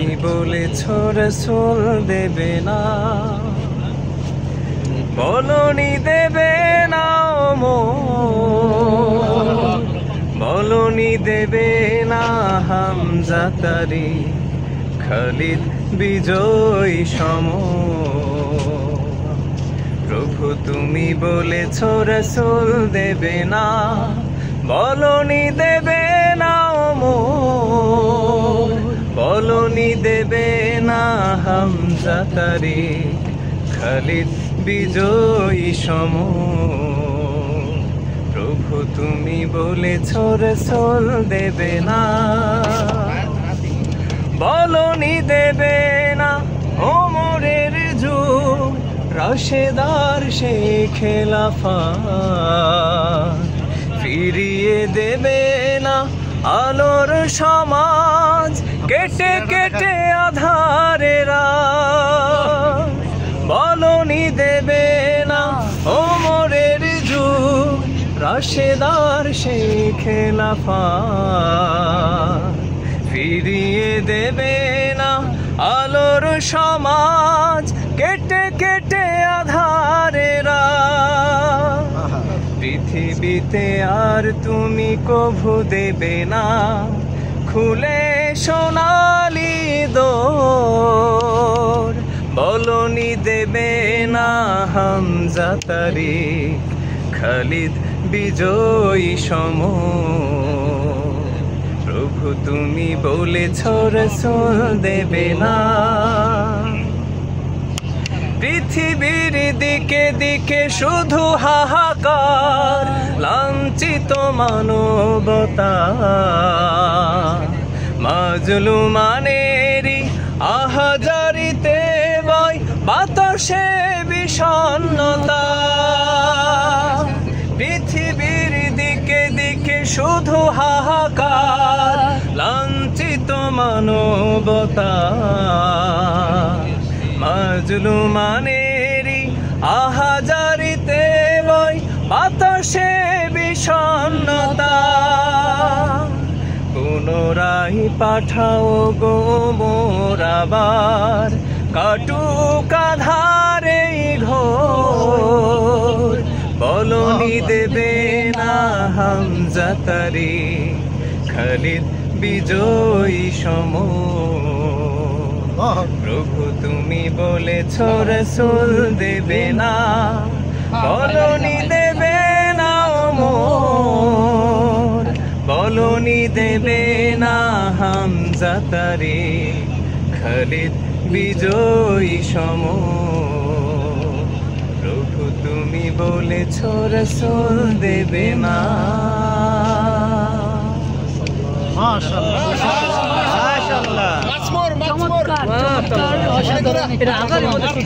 তুমি বলেছ রাসূল দেবে না, বলনি দেবে না ওমর, বলনি দেবে না হামজা তারিক, খালিদ বিজয় সমর। প্রভু তুমি বলেছ রাসূল দেবে না, বলনি দেবে না ওমর, বলনি দেবে না হামজা তারিক, খালিদ বিজয়ী সমর। প্রভু তুমি বলেছ রাসূল দেবে না, বলনি দেবে না ওমরের যুগ, রাশেদার সেই খেলাফত, ফিরিয়ে দেবে না আলোর সমাজ, কেটে কেটে আধারের রাত। বলনি দেবে না ওমরের যুগ, রাশেদার সেই খেলাফত, ফিরিয়ে দেবে না আলোর সমাজ, কেটে কেটে আধারের রাত। পৃথিবীতে আর তুমি কভু দেবে না খুলে সোনালি দোর, বলনি দেবে না হামজা তারিক, খালিদ বিজয়ী সমর। প্রভু তুমি বলেছ রাসূল দেবে না, পৃথিবীর দিকে দিকে শুধু হাহাকার, লাঞ্ছিত মানবতা, মাজলুমানেরই আহাজারিতে বয় বাতাসে বিষণ্ণতা। পৃথিবীর দিকে দিকে শুধু হাহাকার, লাঞ্ছিত মানবতা, মাজলুমানেরই আহাজারিতে বয় বাতাসে বিষণ্ণতা। পুনরায় পাঠাও গো মোর আবার, কাটুক আধারে ঘোর, বলনি দেবে না হামজা তারিক, খালিদ বিজয়ী সমর। প্রভু তুমি বলেছ রাসূল দেবে না, বলনি দেবে না ওমর, বলনি দেবে না হামজা তারিক, খালিদ বিজয়ী সমর। প্রভু তুমি বলেছ রাসূল দেবে না। মাশাআল্লাহ মাশাআল্লাহ, চমৎকার চমৎকার, অসাধারণ। এটা আকারের মধ্যে